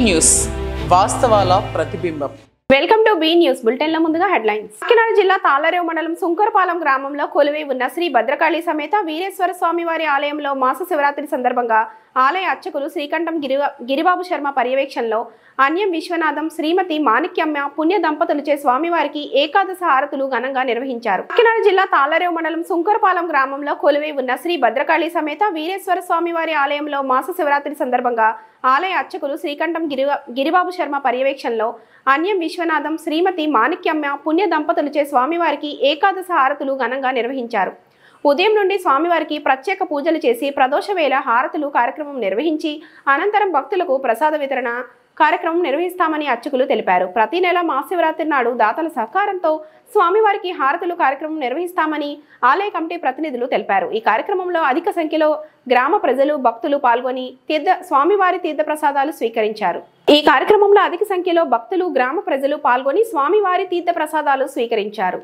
News వాస్తవాల ప్రతిబింబం. Welcome to be news బులెటిన్ల ముందుగా headlines. Kakinada జిల్లా తాళ్లరేవు మండలం సుంకరపాలెం గ్రామంలో కొలువై ఉన్న శ్రీ భద్రకాళి సమేత వీరేశ్వర స్వామి వారి ఆలయంలో మాస శివరాత్రి సందర్భంగా ఆలయ అర్చకులు శ్రీకంఠం గిరిబాబు శర్మ పర్యవేక్షణలో అన్యం విశ్వనాథం శ్రీమతి మాణిక్యమ్మ పుణ్య దంపతులచే స్వామివారికి ఏకాదశ హారతులు ఘనంగా నిర్వహించారు. కాకినాడ జిల్లా తాళ్లరేవు మండలం సుంకరపాలెం గ్రామంలో కొలువై ఉన్న శ్రీ భద్రకాళి సమేత వీరేశ్వర స్వామి వారి ఆలయంలో మాస శివరాత్రి సందర్భంగా ఆలయ అర్చకులు శ్రీకంఠం గిరిబాబు శర్మ పర్యవేక్షణలో అన్యం విశ్వనాథం శ్రీమతి మాణిక్యమ్మ పుణ్య దంపతులచే స్వామివారికి ఏకాదశ హారతులు ఘనంగా నిర్వహించారు. ఉదయం నుండి స్వామివారికి ప్రత్యేక పూజలు చేసి ప్రదోష వేళ హారతులు కార్యక్రమం నిర్వహించి అనంతరం భక్తులకు ప్రసాద వితరణ కార్యక్రమం నిర్వహిస్తామని అర్చకులు తెలిపారు. ప్రతి నెల మహాశివరాత్రి నాడు దాతల సహకారంతో స్వామివారికి హారతులు కార్యక్రమం నిర్వహిస్తామని ఆలయ కమిటీ ప్రతినిధులు తెలిపారు. ఈ కార్యక్రమంలో అధిక సంఖ్యలో గ్రామ ప్రజలు భక్తులు పాల్గొని స్వామివారి తీర్థ ప్రసాదాలు స్వీకరించారు. ఈ కార్యక్రమంలో అధిక సంఖ్యలో భక్తులు గ్రామ ప్రజలు పాల్గొని స్వామివారి తీర్థ ప్రసాదాలు స్వీకరించారు.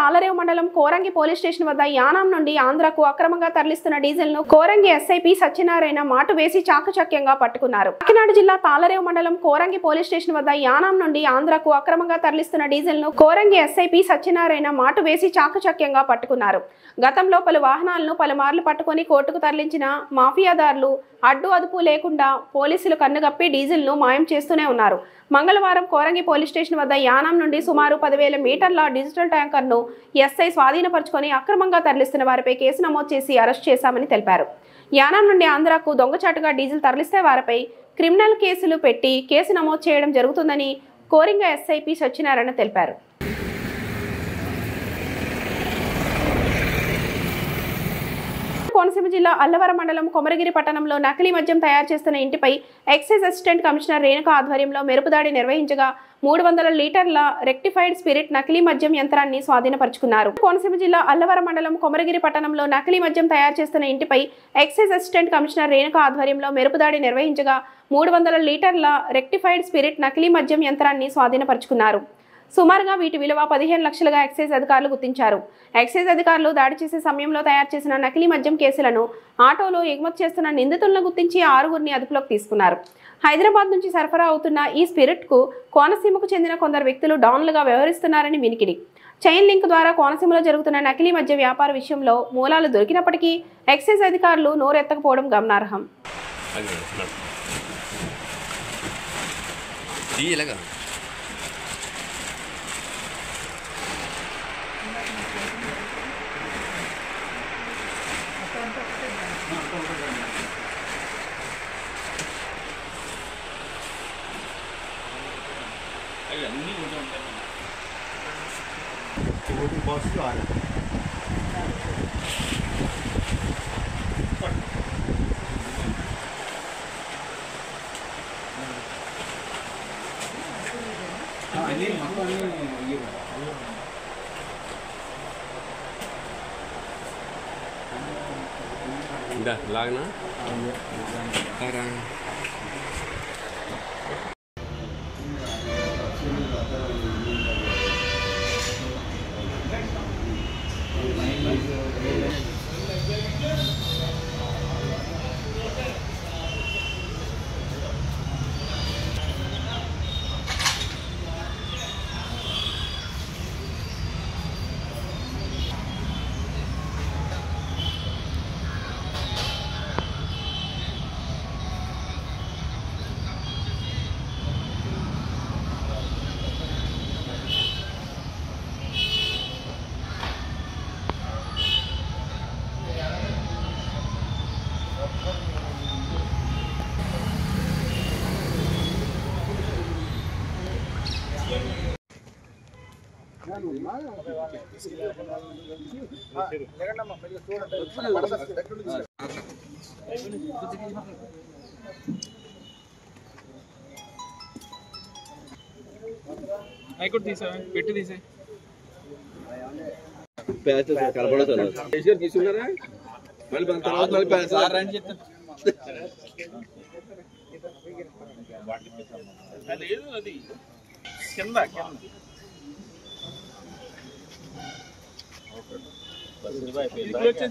తాళరేవు మండలం కోరంగి పోలీస్ స్టేషన్ వద్ద యానాం నుండి ఆంధ్రకు అక్రమంగా తరలిస్తున్న డీజిల్ ను కోరంగి ఎస్ఐపి సత్యనారాయణ మాటు వేసి చాకచక్యంగా పట్టుకున్నారు. కాకినాడ జిల్లా తాళరేవు మండలం కోరంగి పోలీస్ స్టేషన్ వద్ద యానాం నుండి ఆంధ్రకు అక్రమంగా తరలిస్తున్న డీజిల్ ను కోరంగి ఎస్ఐపి సత్యనారాయణ మాటు వేసి చాకచక్యంగా పట్టుకున్నారు. గతంలో పలు వాహనాలను పలుమార్లు పట్టుకుని కోర్టుకు తరలించిన మాఫియాదారులు అడ్డు అదుపు లేకుండా పోలీసులు కన్నుగప్పి డీజిల్ ను మాయం చేస్తూనే ఉన్నారు. మంగళవారం కోరంగి పోలీస్ స్టేషన్ వద్ద యానాం నుండి సుమారు 10,000 మీటర్ల డిజిటల్ ట్యాంకర్ ను ఎస్ఐ స్వాధీనపరుచుకొని అక్రమంగా తరలిస్తున్న వారిపై కేసు నమోదు చేసి అరెస్ట్ చేశామని తెలిపారు. యానాం నుండి ఆంధ్రాకు దొంగచాటుగా డీజిల్ తరలిస్తే వారిపై క్రిమినల్ కేసులు పెట్టి కేసు నమోదు చేయడం జరుగుతుందని కోరింగ ఎస్ఐపి సత్యనారాయణ తెలిపారు. కోనసీమ జిల్లా అల్లవరం మండలం కొమరగిరి పట్టణంలో నకిలీ మద్యం తయారు చేస్తున్న ఇంటిపై ఎక్సైజ్ అసిస్టెంట్ కమిషనర్ రేణుక ఆధ్వర్యంలో మెరుపుదాడి నిర్వహించగా 300 లీటర్ల రెక్టిఫైడ్ స్పిరిట్ నకిలీ మద్యం యంత్రాన్ని స్వాధీనపరుచుకున్నారు. కోనసీమ జిల్లా అల్లవరం మండలం కొమరగిరి పట్టణంలో నకిలీ మద్యం తయారు చేస్తున్న ఇంటిపై ఎక్సైజ్ అసిస్టెంట్ కమిషనర్ రేణుక ఆధ్వర్యంలో మెరుపుదాడి నిర్వహించగా 300 లీటర్ల రెక్టిఫైడ్ స్పిరిట్ నకిలీ మద్యం యంత్రాన్ని స్వాధీనపరుచుకున్నారు. సుమారుగా వీటి విలువ 15 లక్షలుగా ఎక్సైజ్ అధికారులు గుర్తించారు. ఎక్సైజ్ అధికారులు దాడి చేసే సమయంలో తయారు చేసిన నకిలీ మద్యం కేసులను ఆటోలో ఎగుమతి చేస్తున్న నిందితులను గుర్తించి 6గురిని అదుపులోకి తీసుకున్నారు. హైదరాబాద్ నుంచి సరఫరా అవుతున్న ఈ స్పిరిట్ కు కోనసీమకు చెందిన కొందరు వ్యక్తులు డాన్లుగా వ్యవహరిస్తున్నారని వినికిడి. చైన్ లింక్ ద్వారా కోనసీమలో జరుగుతున్న నకిలీ మద్య వ్యాపార విషయంలో మూలాలు దొరికినప్పటికీ ఎక్సైజ్ అధికారులు నోరెత్తకపోవడం గమనార్హం. लागना హైకోర్టు తీసా పెట్టి తీసే తీసుకున్నారా మళ్ళీ తర్వాత మళ్ళీ లేదు అది కింద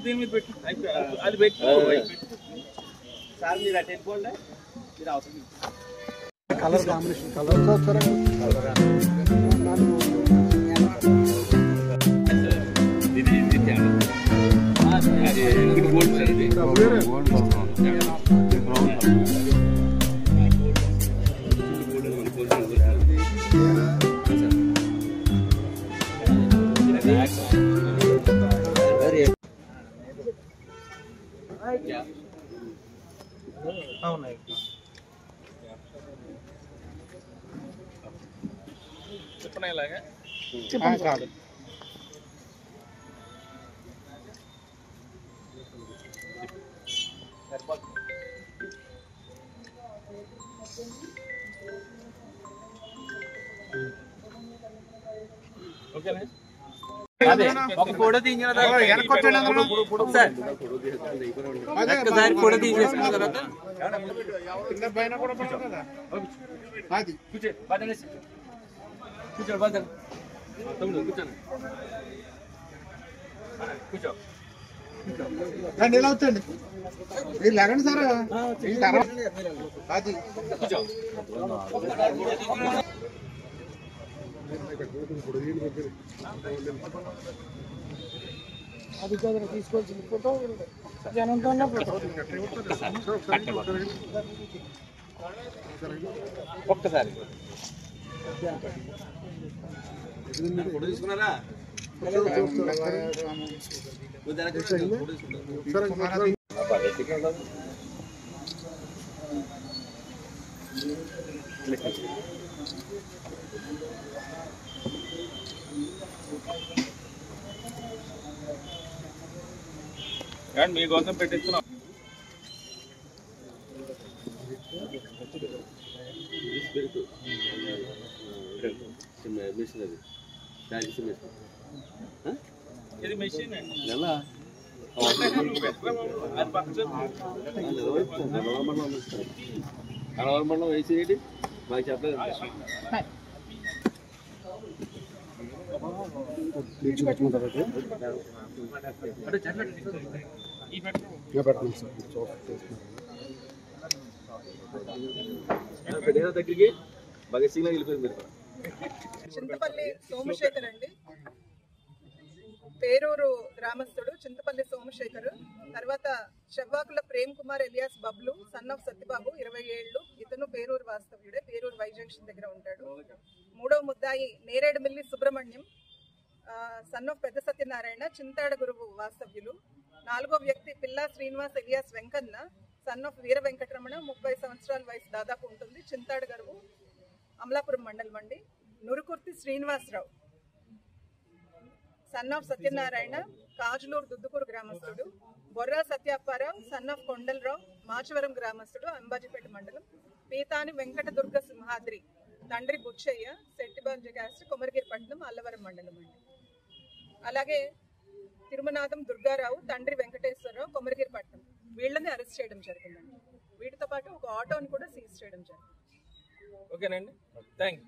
దీని మీద పెట్టు అది పెట్టు సార్ మీరు అటు వెళ్ళిపోండి మీరు అవసరం కలర్ కాంబినేషన్ కలర్ అవునాయి చెప్పండి ఇలాగా చెప్పండి కాదు ఓకేనా ఒక ఫోటో తీయించిన తర్వాత ఒక్కసారి ఫోటో తీసేసుకున్న తర్వాత కూర్చోండి కూర్చోండి కూర్చో. ఎలా అవుతుంది మీరు లేకండి సార్ అది కూర్చో. అది కదా తీసుకోవాల్సింది ఫోటో జనంతో ఉన్న ఫోటో ఒక్కసారి ఫోటో తీసుకున్నారా? కానీ మీకోసం పెట్టిస్తున్నాం. ఇది మెషిన్ అండి. అనవర్మంలో వేసేది మాకు చెప్పలేదు. పెట్టిన దగ్గరికి భగత్ సింగ్ వెళ్ళిపోయింది. మీరు చింతపల్లి సోమశేఖర్ అండి, పేరూరు గ్రామస్తుడు చింతపల్లి సోమశేఖర్. తర్వాత Chevvakula Prem Kumar alias Bablu, son of Satyababu, 20 ఏళ్ళు. ఇతను పేరూరు వాస్తవ్యుడే, పేరూరు వై జంక్షన్ దగ్గర ఉంటాడు. మూడవ ముద్దాయి నేరేడుమిల్లి సుబ్రహ్మణ్యం, సన్ ఆఫ్ పెద్ద సత్యనారాయణ, చింతాడ గురువు వాస్తవ్యులు. నాలుగో వ్యక్తి పిల్లా Srinivas alias Venkanna, son of Veera Venkataramana, 30 సంవత్సరాల వయసు దాదాపు ఉంటుంది, చింతాడ గురువు, అమలాపురం మండలం అండి. నురుకుర్తి శ్రీనివాసరావు, సన్ ఆఫ్ సత్యనారాయణ, కాజులూరు దుద్దుకూరు గ్రామస్తుడు. బొర్రా సత్యాప్పారావు, సన్ ఆఫ్ కొండలరావు, మాచవరం గ్రామస్తుడు, అంబాజీపేట మండలం. పీతాని వెంకట దుర్గ సింహాద్రి, తండ్రి బుచ్చయ్య, శెట్టిబాంజ క్యాస్ట్, కొమరగిరిపట్నం, అల్లవరం మండలం అండి. అలాగే తిరుమనాథం దుర్గారావు, తండ్రి వెంకటేశ్వరరావు, కొమరగిరిపట్నం. వీళ్ళని అరెస్ట్ చేయడం జరిగిందండి. వీటితో పాటు ఒక ఆటోని కూడా సీజ్ చేయడం జరిగింది. ఓకేనండి, థ్యాంక్ యూ.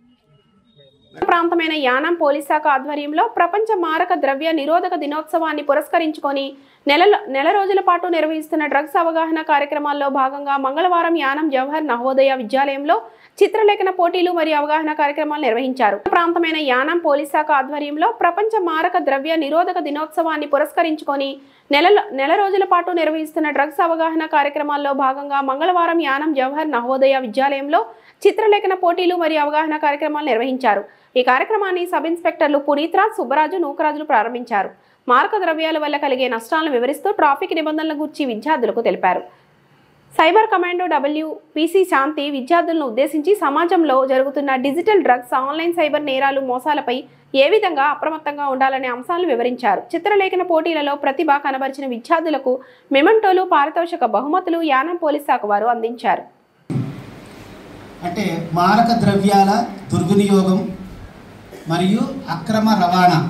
ప్రాంతమైన యానాం పోలీస్ శాఖ ఆధ్వర్యంలో ప్రపంచ మారక ద్రవ్య నిరోధక దినోత్సవాన్ని పురస్కరించుకొని నెల రోజుల పాటు నిర్వహిస్తున్న డ్రగ్స్ అవగాహన కార్యక్రమాల్లో భాగంగా మంగళవారం యానాం జవహర్ నవోదయ విద్యాలయంలో చిత్రలేఖన పోటీలు మరియు అవగాహన కార్యక్రమాలు నిర్వహించారు. ప్రాంతమైన యానాం పోలీస్ శాఖ ఆధ్వర్యంలో ప్రపంచ మారక ద్రవ్య నిరోధక దినోత్సవాన్ని పురస్కరించుకొని నెల రోజుల పాటు నిర్వహిస్తున్న డ్రగ్స్ అవగాహన కార్యక్రమాల్లో భాగంగా మంగళవారం యానాం జవహర్ నవోదయ విద్యాలయంలో చిత్రలేఖన పోటీలు మరియు అవగాహన కార్యక్రమాలు నిర్వహించారు. ఈ కార్యక్రమాన్ని సబ్ ఇన్స్పెక్టర్లు పునీత్రాజ్, సుబ్బరాజు, నూకరాజులు ప్రారంభించారు. మారక ద్రవ్యాల వల్ల కలిగే నష్టాలను వివరిస్తూ ట్రాఫిక్ నిబంధనల గురించి విద్యార్థులకు తెలిపారు. సైబర్ కమాండో WPC శాంతి విద్యార్థులను ఉద్దేశించి సమాజంలో జరుగుతున్న డిజిటల్ డ్రగ్స్, ఆన్లైన్ సైబర్ నేరాలు, మోసాలపై ఏ విధంగా అప్రమత్తంగా ఉండాలనే అంశాలను వివరించారు. చిత్రలేఖన పోటీలలో ప్రతిభ కనబరిచిన విద్యార్థులకు మెమెంటోలు, పారితోషిక బహుమతులు యానాం పోలీస్ శాఖ వారు అందించారు. అంటే మారక ద్రవ్యాల దుర్వినియోగం మరియు అక్రమ రవాణాకి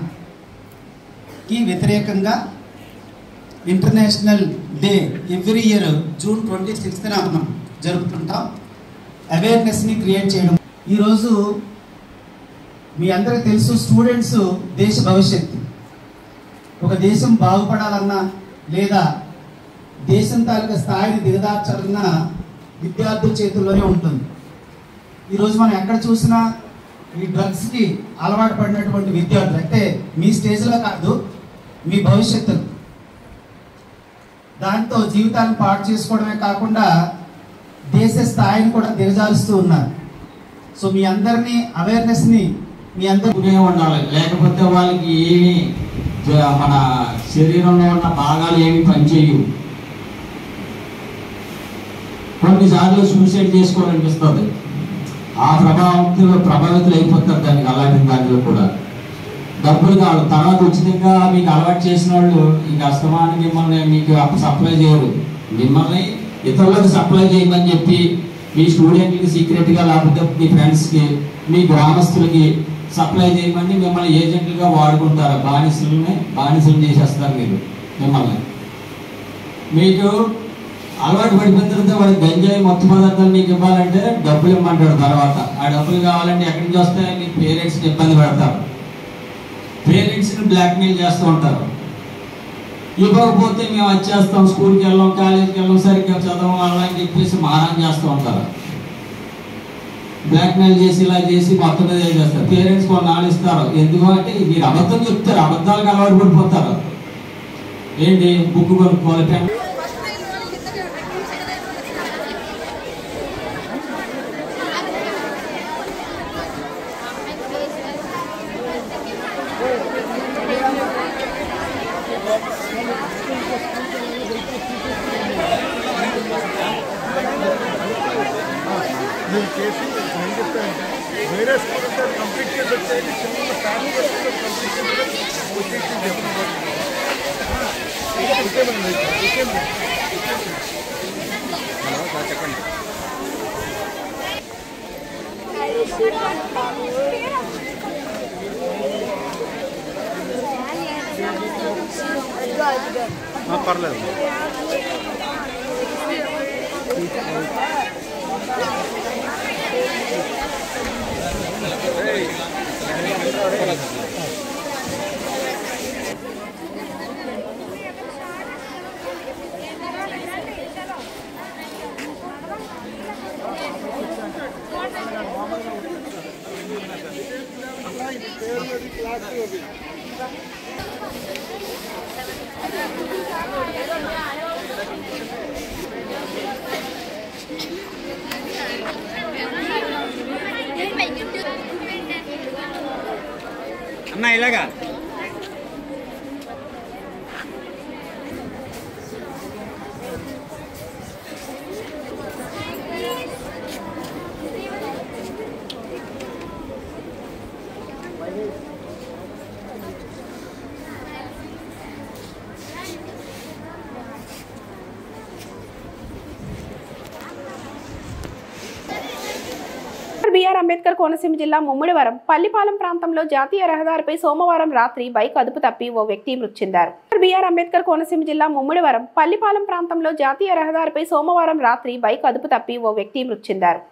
వ్యతిరేకంగా international day every year June 26న మనం జరుపుతుంటాం. అవేర్నెస్ని క్రియేట్ చేయడం. ఈరోజు మీ అందరికీ తెలుసు, స్టూడెంట్స్ దేశ భవిష్యత్తు. ఒక దేశం బాగుపడాలన్నా లేదా దేశం తాలూకా స్థాయిని దిగదార్చాలన్నా విద్యార్థుల చేతుల్లోనే ఉంటుంది. ఈరోజు మనం ఎక్కడ చూసినా ఈ డ్రగ్స్కి అలవాటు పడినటువంటి విద్యార్థులు, అంటే మీ స్టేజ్లో కాదు, మీ భవిష్యత్తులో దాంతో జీవితాలను పాడు చేసుకోవడమే కాకుండా దేశ స్థాయిని కూడా దిగజారుస్తూ ఉన్నారు. సో మీ అందరినీ అవేర్నెస్ని మీ అందరికీ ఉండాలి. లేకపోతే వాళ్ళకి ఏమి మన శరీరంలో ఉన్న భాగాలు ఏమి పనిచేయవు. కొన్నిసార్లు సూసైడ్ చేసుకోవాలనిపిస్తుంది. ఆ ప్రభావితులు అయిపోతారు దానికి. అలాంటి దాంట్లో కూడా డబ్బులు కావాలి. తర్వాత ఉచితంగా మీకు అలవాటు చేసిన వాళ్ళు ఇంక అస్తమాన్ని మిమ్మల్ని మీకు సప్లై చేయరు. మిమ్మల్ని ఇతరులకు సప్లై చేయమని చెప్పి మీ స్టూడెంట్కి సీక్రెట్గా, లేకపోతే మీ ఫ్రెండ్స్కి, మీ గ్రామస్తులకి సప్లై చేయమని మిమ్మల్ని ఏజెంట్లుగా వాడుకుంటారు. బానిసలు చేసేస్తారు మీరు. మిమ్మల్ని మీకు అలవాటు పడిపోయిన తర్వాత వాడికి గంజాయి మొత్తం పదార్థాలు మీకు ఇవ్వాలంటే డబ్బులు ఇవ్వమంటాడు. తర్వాత ఆ డబ్బులు కావాలంటే ఎక్కడి నుంచి వస్తాయి? మీ పేరెంట్స్ని ఇబ్బంది పెడతారు. పేరెంట్స్ని బ్లాక్మెయిల్ చేస్తూ ఉంటారు. ఇవ్వకపోతే మేము వచ్చేస్తాం, స్కూల్కి వెళ్ళాం, కాలేజీకి వెళ్ళాం, సరిగ్గా చదవం అలా అని చెప్పేసి మారం చేస్తూ ఉంటారు. బ్లాక్మెయిల్ చేసి ఇలా చేసి మొత్తం మీద ఏం చేస్తారు. పేరెంట్స్ కొన్నాళ్ళు ఇస్తారు. ఎందుకంటే మీరు అబద్ధం చెప్తారు, అబద్ధాలకు అలవాటు పడిపోతారు. ఏంటి బుక్ కొనుక్కోవాలి, వేరే స్కూల్ కంప్లీట్ చేసి వచ్చేది చిన్న ఫ్యామిలీ చెప్పండి. పర్లేదు. అన్న ఇలాగా బిఆర్ అంబేద్కర్ కోనసీమ జిల్లా ముమ్మిడివరం పల్లిపాలెం ప్రాంతంలో జాతీయ రహదారిపై సోమవారం రాత్రి బైక్ అదుపు తప్పి ఓ వ్యక్తి మృతి చెందారు. బిఆర్ అంబేద్కర్ కోనసీమ జిల్లా ముమ్మిడివరం పల్లిపాలెం ప్రాంతంలో జాతీయ రహదారిపై సోమవారం రాత్రి బైక్ అదుపు తప్పి ఓ వ్యక్తి మృతి చెందారు.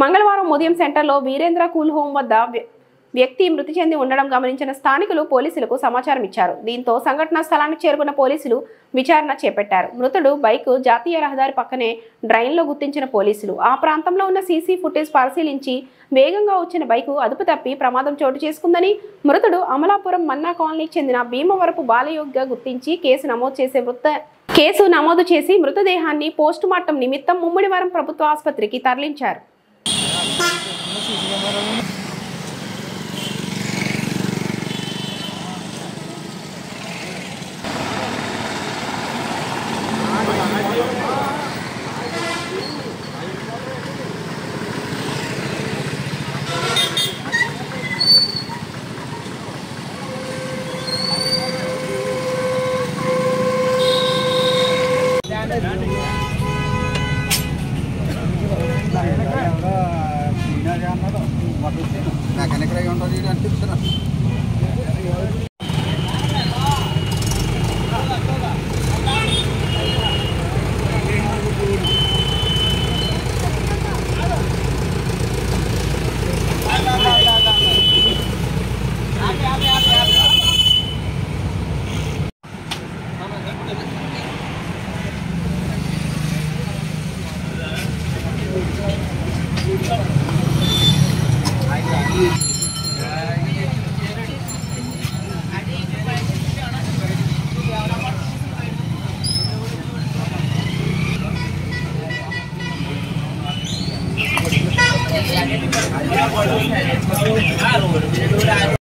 మంగళవారం ఉదయం సెంటర్లో వీరేంద్ర కూల్ హోం వద్ద వ్యక్తి మృతి చెంది ఉండడం గమనించిన స్థానికులు పోలీసులకు సమాచారం ఇచ్చారు. దీంతో సంఘటనా స్థలానికి చేరుకున్న పోలీసులు విచారణ చేపట్టారు. మృతుడు బైక్ జాతీయ రహదారి పక్కనే డ్రైన్లో గుర్తించిన పోలీసులు ఆ ప్రాంతంలో ఉన్న సీసీ ఫుటేజ్ పరిశీలించి వేగంగా వచ్చిన బైకు అదుపు తప్పి ప్రమాదం చోటు చేసుకుందని, మృతుడు అమలాపురం మన్నా కాలనీకి చెందిన భీమవరపు బాలయోగిగా గుర్తించి కేసు నమోదు చేసి మృతదేహాన్ని పోస్టుమార్టం నిమిత్తం ముమ్మిడివరం ప్రభుత్వ ఆసుపత్రికి తరలించారు.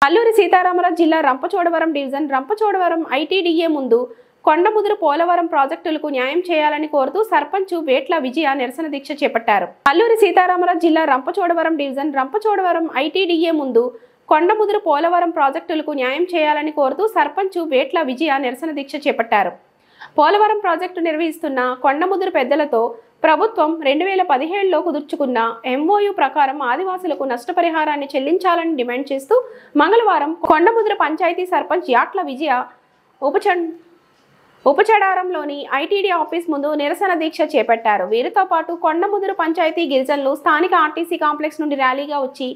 అల్లూరి సీతారామరాజు జిల్లా రంపచోడవరం డివిజన్ రంపచోడవరం ఐటీడీఏ ముందు కొండముదురు పోలవరం ప్రాజెక్టులకు న్యాయం చేయాలని కోరుతూ సర్పంచ్ వేట్ల విజయ నిరసన దీక్ష చేపట్టారు. అల్లూరి సీతారామరాజు జిల్లా రంపచోడవరం డివిజన్ రంపచోడవరం ఐటీడీఏ ముందు కొండముదురు పోలవరం ప్రాజెక్టులకు న్యాయం చేయాలని కోరుతూ సర్పంచ్ వేట్ల విజయ నిరసన దీక్ష చేపట్టారు. పోలవరం ప్రాజెక్టు నిర్వహిస్తున్న కొండముదురు పెద్దలతో ప్రభుత్వం 2017లో కుదుర్చుకున్న ఎంఓయూ ప్రకారం ఆదివాసులకు నష్టపరిహారాన్ని చెల్లించాలని డిమాండ్ చేస్తూ మంగళవారం కొండముదురు పంచాయతీ సర్పంచ్ యాట్ల విజయ ఉపచడారంలోని ఐటీడీ ఆఫీస్ ముందు నిరసన దీక్ష చేపట్టారు. వీరితో పాటు కొండముదురు పంచాయతీ గిరిజనులు స్థానిక ఆర్టీసీ కాంప్లెక్స్ నుండి ర్యాలీగా వచ్చి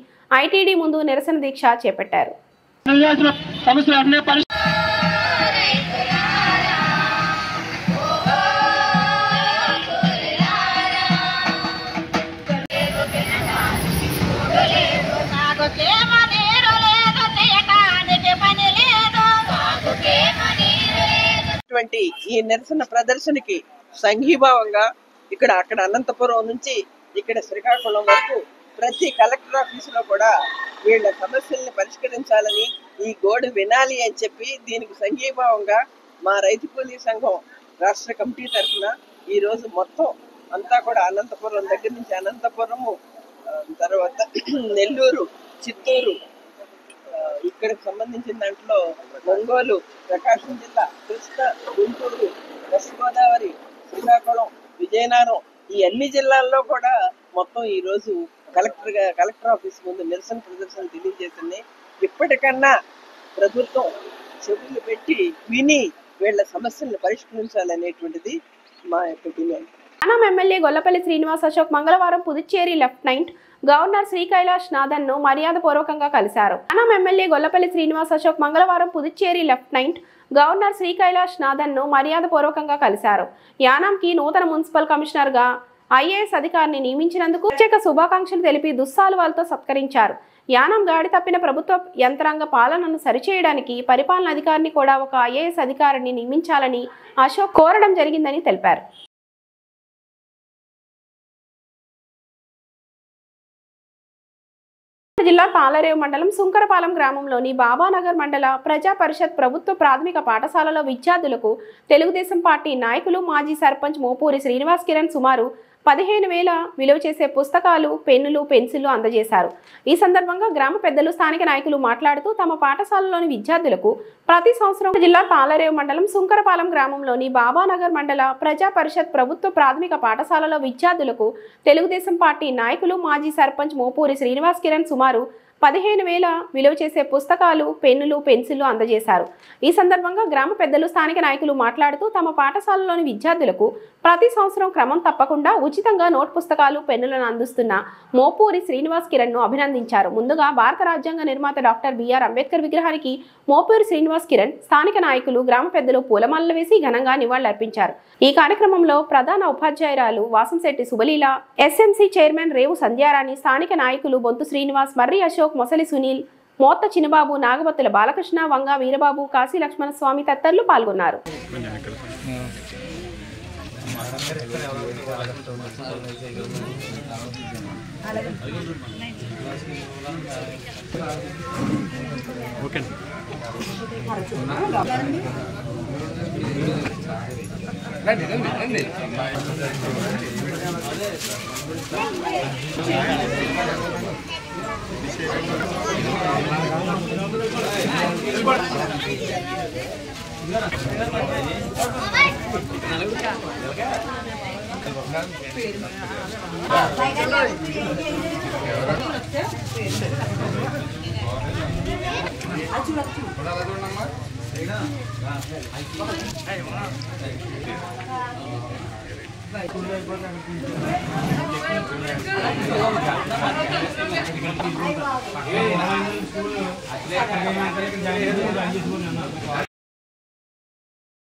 ఐటీడీ ముందు నిరసన దీక్ష చేపట్టారు. చేస్తున్నటువంటి ఈ నిరసన ప్రదర్శనకి సంఘీభావంగా అక్కడ అనంతపురం నుంచి ఇక్కడ శ్రీకాకుళం వరకు ప్రతి కలెక్టర్ ఆఫీసులో కూడా వీళ్ళ సమస్యల్ని పరిష్కరించాలని, ఈ గోడు వినాలి అని చెప్పి దీనికి సంఘీభావంగా మా రైతు కూలీ సంఘం రాష్ట్ర కమిటీ తరఫున ఈ రోజు మొత్తం అంతా కూడా అనంతపురం దగ్గర నుంచి అనంతపురము, తర్వాత నెల్లూరు, చిత్తూరు, ఇక్కడికి సంబంధించిన దాంట్లో ఒంగోలు, ప్రకాశం జిల్లా, కృష్ణా, గుంటూరు, వెస్ట్ గోదావరి, శ్రీకాకుళం, విజయనగరం, ఈ అన్ని జిల్లాల్లో కూడా మొత్తం ఈ రోజు కలెక్టర్ ఆఫీస్ ముందు నిరసన ప్రదర్శన తెలియజేసింది. ఇప్పటికన్నా ప్రభుత్వం చెవులు పెట్టి విని వీళ్ళ సమస్యలను పరిష్కరించాలనేటువంటిది మా యొక్క డిమాండ్. యానాం ఎమ్మెల్యే గొల్లపల్లి శ్రీనివాస్ అశోక్ మంగళవారం పుదుచ్చేరి లెఫ్టినెంట్ గవర్నర్ శ్రీ కైలాష్ నాథన్ ను మర్యాదపూర్వకంగా కలిశారు. యానాం ఎమ్మెల్యే గొల్లపల్లి శ్రీనివాస్ అశోక్ మంగళవారం పుదుచ్చేరి లెఫ్టినెంట్ గవర్నర్ శ్రీ కైలాష్ నాథన్ ను మర్యాదపూర్వకంగా కలిశారు. యానాంకి నూతన మున్సిపల్ కమిషనర్ గా ఐఏఎస్ అధికారిని నియమించినందుకు ప్రత్యేక శుభాకాంక్షలు తెలిపి దుస్సాలువాలతో సత్కరించారు. యానాం గాడి తప్పిన ప్రభుత్వ యంత్రాంగ పాలనను సరిచేయడానికి పరిపాలన అధికారిని కూడా ఒక ఐఏఎస్ అధికారిని నియమించాలని అశోక్ కోరడం జరిగిందని తెలిపారు. జిల్లా తాళరేవు మండలం సుంకరపాలెం గ్రామంలోని బాబానగర్ మండల ప్రజా పరిషత్ ప్రభుత్వ ప్రాథమిక పాఠశాలలో విద్యార్థులకు తెలుగుదేశం పార్టీ నాయకులు మాజీ సర్పంచ్ మోపూరి శ్రీనివాస్ కిరణ్ సుమారు 15,000 విలువ చేసే పుస్తకాలు, పెన్నులు, పెన్సిళ్లు అందజేశారు. ఈ సందర్భంగా గ్రామ పెద్దలు, స్థానిక నాయకులు మాట్లాడుతూ తమ పాఠశాలలోని విద్యార్థులకు ప్రతి సంవత్సరం జిల్లా తాళరేవు మండలం సుంకరపాలెం గ్రామంలోని బాబానగర్ మండల ప్రజా పరిషత్ ప్రభుత్వ ప్రాథమిక పాఠశాలలో విద్యార్థులకు తెలుగుదేశం పార్టీ నాయకులు మాజీ సర్పంచ్ మోపూరి శ్రీనివాస్ కిరణ్ సుమారు 15,000 విలువ చేసే పుస్తకాలు, పెన్నులు, పెన్సిళ్లు అందజేశారు. ఈ సందర్భంగా గ్రామ పెద్దలు, స్థానిక నాయకులు మాట్లాడుతూ తమ పాఠశాలలోని విద్యార్థులకు ప్రతి సంవత్సరం క్రమం తప్పకుండా ఉచితంగా నోట్ పుస్తకాలు, పెన్నులను అందిస్తున్న మోపూరి శ్రీనివాస్ కిరణ్ ను అభినందించారు. ముందుగా భారత రాజ్యాంగ నిర్మాత డాక్టర్ బిఆర్ అంబేద్కర్ విగ్రహానికి మోపూరి శ్రీనివాస్ కిరణ్, స్థానిక నాయకులు, గ్రామ పెద్దలు పూలమాలలు వేసి ఘనంగా నివాళులర్పించారు. ఈ కార్యక్రమంలో ప్రధాన ఉపాధ్యాయురాలు వాసంశెట్టి శుభలీల, ఎస్ఎంసీ చైర్మన్ రేవు సంధ్యారాణి, స్థానిక నాయకులు బొంతు శ్రీనివాస్, మర్రి అశోక్, మొసలి సునీల్, మోత్త చిన్నబాబు, నాగబత్తుల బాలకృష్ణ, వంగ వీరబాబు, కాశీ లక్ష్మణ స్వామి తదితరులు పాల్గొన్నారు.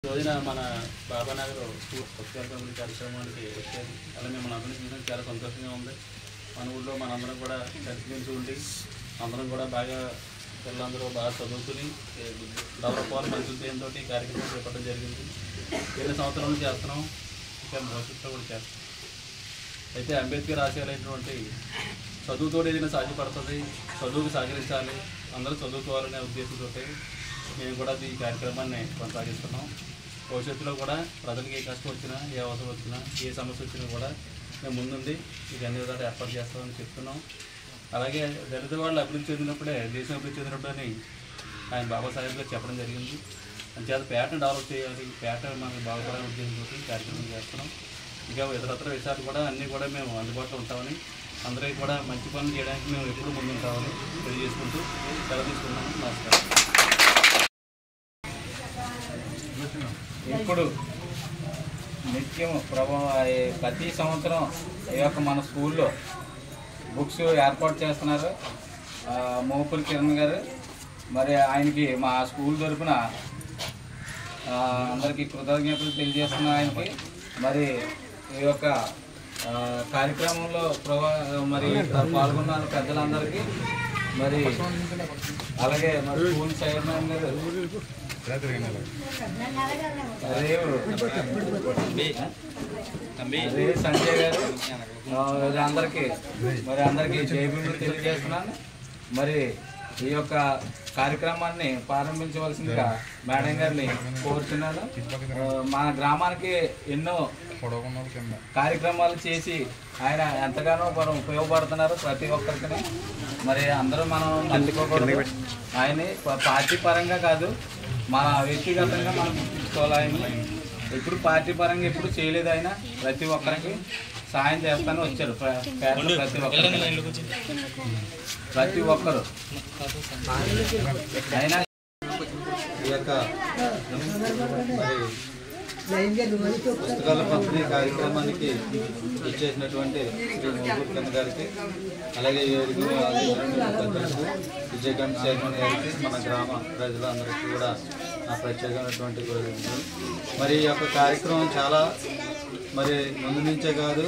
రోజున మన బాబానగర్ స్కూల్ పుస్తకాల కార్యక్రమానికి వచ్చారు. అలా మిమ్మల్ని అందరినీ చూసిన చాలా సంతోషంగా ఉంది. మన ఊళ్ళో మనందరం కూడా కలిసిమెలిసి ఉండి అందరం కూడా బాగా పిల్లలందరూ బాగా చదువుకుని డెవలప్ అవ్వాలి మంచి ఉద్దేశంతో ఈ కార్యక్రమం చేపట్టడం జరిగింది. 7 సంవత్సరాల నుంచి చేస్తున్నాం, ఇంకా భవిష్యత్తులో కూడా చేస్తాం. అయితే అంబేద్కర్ ఆశయాలైనటువంటి చదువుతో ఏదైనా సాధ్యపడుతుంది, చదువుకు సహకరించాలి, అందరూ చదువుకోవాలనే ఉద్దేశంతో మేము కూడా ఈ కార్యక్రమాన్ని కొనసాగిస్తున్నాం. భవిష్యత్తులో కూడా ప్రజలకు ఏ కష్టం వచ్చినా, ఏ అవసరం వచ్చినా, ఏ సమస్య వచ్చినా కూడా మేము ముందుండి మీకు అన్ని విధాలు ఏర్పాటు చేస్తామని చెప్తున్నాం. అలాగే దళిత వాళ్ళు అభివృద్ధి చెందినప్పుడే దేశం అభివృద్ధి చెందినప్పుడని ఆయన బాబాసాహెబ్ గారు చెప్పడం జరిగింది. అంచేత పేటను డెవలప్ చేయాలి, పేట మనకు బాగుపడాలని ఉద్దేశంతో కార్యక్రమం చేస్తున్నాం. ఇంకా ఇతరత్ర విషయాలు కూడా అన్నీ కూడా మేము అందుబాటులో ఉంటామని, అందరికీ కూడా మంచి పనులు చేయడానికి మేము ఎప్పుడూ ముందుంటామని తెలియజేసుకుంటూ సెలవు తీసుకున్నాము. నమస్కారం. ఇప్పుడు నిత్యం ప్రతి సంవత్సరం ఈ యొక్క మన స్కూల్లో బుక్స్ ఏర్పాటు చేస్తున్నారు మోపూరి కిరణ్ గారు. మరి ఆయనకి మా స్కూల్ తరఫున అందరికీ కృతజ్ఞతలు తెలియజేస్తున్నా ఆయనకి. మరి ఈ యొక్క కార్యక్రమంలో మరి పాల్గొన్న పెద్దలందరికీ, మరి అలాగే మరి స్కూల్ చైర్మన్ గారు సంజయ్ గారు అందరికీ జైబీలు తెలియజేస్తున్నాను. మరి ఈ యొక్క కార్యక్రమాన్ని ప్రారంభించవలసిందిగా మేడం గారిని కోరుతున్నాను. మన గ్రామానికి ఎన్నో కార్యక్రమాలు చేసి ఆయన ఎంతగానో మనం ఉపయోగపడుతున్నారు ప్రతి ఒక్కరికి. మరి అందరూ మనం మర్చిపోకూడదు. ఆయన్ని పార్టీ పరంగా కాదు, మన వ్యక్తిగతంగా మనం గుర్తించుకోవాలి. ఆయన ఎప్పుడు పార్టీ పరంగా ఎప్పుడు చేయలేదు. ఆయన ప్రతి ఒక్కరికి సాయం చేస్తాను వచ్చారు. ప్రతి ఒక్కరు అయినా ఈ యొక్క పుస్తకాల పంపిణీ కార్యక్రమానికి ఇచ్చేసినటువంటి శ్రీ మోపూరి కిరణ్ గారికి, అలాగే విజయకాంత్ చైర్మన్ గారికి, మన గ్రామ ప్రజలందరికీ కూడా నా ప్రత్యేకమైనటువంటి గౌరవం. మరి ఈ యొక్క కార్యక్రమం చాలా మరి ముందు నుంచే కాదు,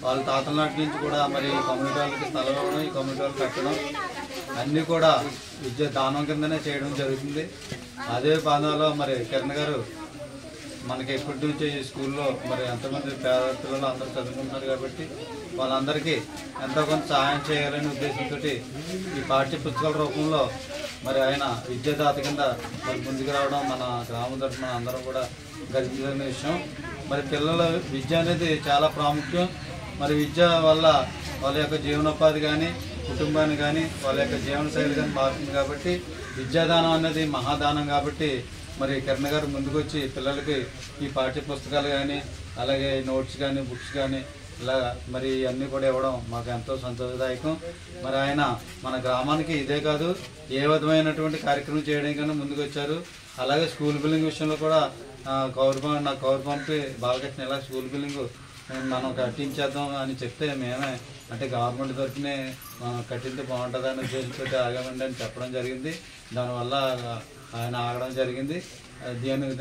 వాళ్ళ తాతల నాటి నుంచి కూడా మరి కమ్యూనిటీ వాళ్ళకి స్థలం ఇవ్వడం, ఈ కమ్యూనిటీ వాళ్ళు కట్టడం అన్నీ కూడా విద్య దానం కిందనే చేయడం జరుగుతుంది. అదే బాధలో మరి కిరణ్ గారు మనకి ఎప్పటి నుంచి ఈ స్కూల్లో మరి ఎంతమంది పేద పిల్లలు అందరూ చదువుకుంటున్నారు కాబట్టి వాళ్ళందరికీ ఎంతో కొంత సహాయం చేయాలనే ఉద్దేశంతో ఈ పాఠ్య పుస్తకాల రూపంలో మరి ఆయన విద్యాదాత కింద మరి ముందుకు రావడం మన గ్రామం తరఫున అందరం కూడా గర్వించిన విషయం. మరి పిల్లల విద్య అనేది చాలా ప్రాముఖ్యం. మరి విద్య వల్ల వాళ్ళ యొక్క జీవనోపాధి కానీ, కుటుంబాన్ని కానీ, వాళ్ళ యొక్క జీవనశైలి కానీ మారుతుంది. కాబట్టి విద్యాదానం అనేది మహాదానం. కాబట్టి మరి కిరణ్ గారు ముందుకు వచ్చి పిల్లలకి ఈ పాఠ్య పుస్తకాలు కానీ, అలాగే నోట్స్ కానీ, బుక్స్ కానీ ఇలా మరి అన్నీ కూడా ఇవ్వడం మాకు ఎంతో సంతోషదాయకం. మరి ఆయన మన గ్రామానికి ఇదే కాదు, ఏ విధమైనటువంటి కార్యక్రమం చేయడానికైనా ముందుకు వచ్చారు. అలాగే స్కూల్ బిల్డింగ్ విషయంలో కూడా కౌరు పంపి బాలకృష్ణ ఇలా స్కూల్ బిల్డింగ్ మనం కట్టించేద్దాం అని చెప్తే మేమే అంటే గవర్నమెంట్ తరఫునే కట్టింటే బాగుంటుందని ఉద్దేశంతో ఆగామండి అని చెప్పడం జరిగింది. దానివల్ల ఆయన ఆగడం జరిగింది.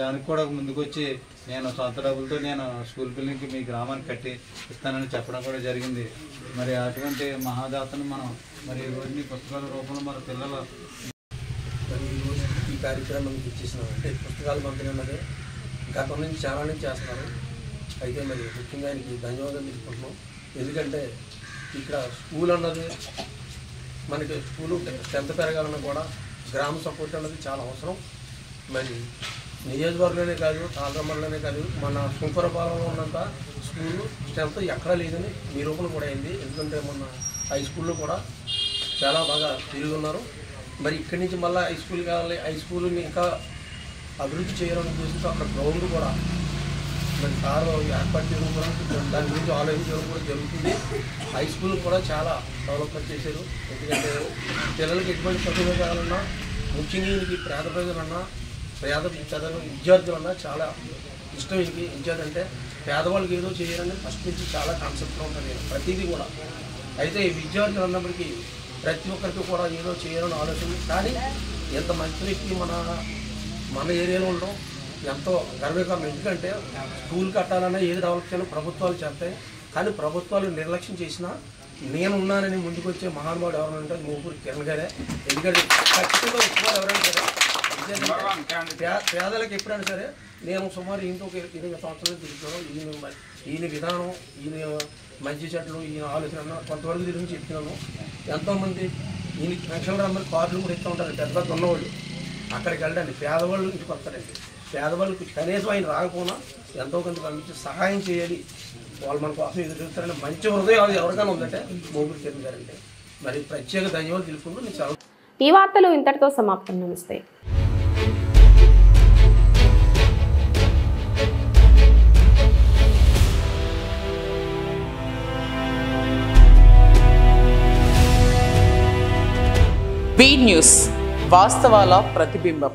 దానికి కూడా ముందుకు వచ్చి నేను సొంత డబ్బులతో నేను స్కూల్ బిల్డింగ్కి మీ గ్రామానికి కట్టి ఇస్తానని చెప్పడం కూడా జరిగింది. మరి అటువంటి మహాదాతను మనం మరి రోజుని పుస్తకాల రూపంలో మన పిల్లలు ఈరోజు ఈ కార్యక్రమానికి ఇచ్చేసినాం. అంటే పుస్తకాలు పంపిణీ అన్నది గతం నుంచి చాలా నుంచి చేస్తున్నారు. అయితే మరి ముఖ్యంగా ఆయనకి ధన్యవాదాలు తీసుకుంటున్నాం. ఎందుకంటే ఇక్కడ స్కూల్ అన్నది మనకి స్కూలు స్ట్రెంత్ పెరగాలన్నా కూడా గ్రామ సపోర్ట్ అన్నది చాలా అవసరం. మరి నియోజకవర్గంలోనే కాదు, తాళరమ్మలోనే కాదు, మన సుంకరపాలెంలో ఉన్నంత స్కూలు స్ట్రెంత్ ఎక్కడా లేదని నిరూపణ కూడా అయింది. ఎందుకంటే మొన్న హై స్కూల్లో కూడా చాలా బాగా తిరిగి ఉన్నారు. మరి ఇక్కడి నుంచి మళ్ళీ హై స్కూల్ కావాలి, హై స్కూల్ని ఇంకా అభివృద్ధి చేయాలని ఉద్దేశంతో అక్కడ గ్రౌండ్ కూడా మరి సార్ ఏర్పాటు చేయడం కూడా దాని గురించి ఆలోచించడం కూడా జరుగుతుంది. హై స్కూల్ కూడా చాలా డెవలప్మెంట్ చేశారు. ఎందుకంటే పిల్లలకి ఎటువంటి చదువులు కావాలన్నా, ముఖ్యంగా వీళ్ళకి పేద ప్రజలన్నా, పేద చదువు విద్యార్థులన్నా చాలా ఇష్టం. వీళ్ళకి విద్యార్థి అంటే పేదవాళ్ళకి ఏదో చేయాలని ఫస్ట్ నుంచి చాలా కాన్సెప్ట్లో ఉంటుంది ప్రతిదీ కూడా. అయితే ఈ విద్యార్థులు అన్నప్పటికీ ప్రతి ఒక్కరికి కూడా ఏదో చేయాలని ఆలోచన. కానీ ఎంత మంచి వ్యక్తి మన ఏరియాలో ఉండడం ఎంతో గర్వకారణం. ఎందుకంటే స్కూల్ కట్టాలన్నా ఏది డెవలప్ చేయాలో ప్రభుత్వాలు చేస్తాయి. కానీ ప్రభుత్వాలు నిర్లక్ష్యం చేసినా నేను ఉన్నానని ముందుకు వచ్చే మహానుభావుడు ఎవరైనా ఉంటే మోపూరి కిరణ్ గారే. ఎందుకంటే ఖచ్చితంగా ఎక్కువ ఎవరైనా సరే పేదలకు ఎప్పుడైనా సరే నేను సుమారు ఇంకో 20 సంవత్సరాలు తిరుగుతున్నాను. ఈయన విధానం, ఈయన మంచి చెట్లు, ఈయన ఆలోచన కొంతవరకు తిరిగి చెప్తున్నాను. ఎంతోమంది ఈయనకి పెన్షన్లు అందరూ కార్డులు కూడా ఇస్తూ ఉంటారు. పెద్ద పెద్ద ఉన్నవాళ్ళు అక్కడికి వెళ్ళండి, పేదవాళ్ళు ఇంటికి వస్తారండి. పేదవాళ్ళకి కనీసం ఆయన రాకపోయినా ఎంతో కొంత పంపించి సహాయం చేయాలి, వాళ్ళు మన కోసం ఎదురు చూస్తారని మంచి హృదయం ఎవరికైనా ఉందంటే మోపూరి కిరణ్ గారంటే. మరి ప్రత్యేక ధన్యవాదాలు తెలుసుకుంటూ నేను చాలా. ఈ వార్తలు ఇంతటితో సమాప్తం. నమస్తే. బీ న్యూస్, వాస్తవాల ప్రతిబింబం.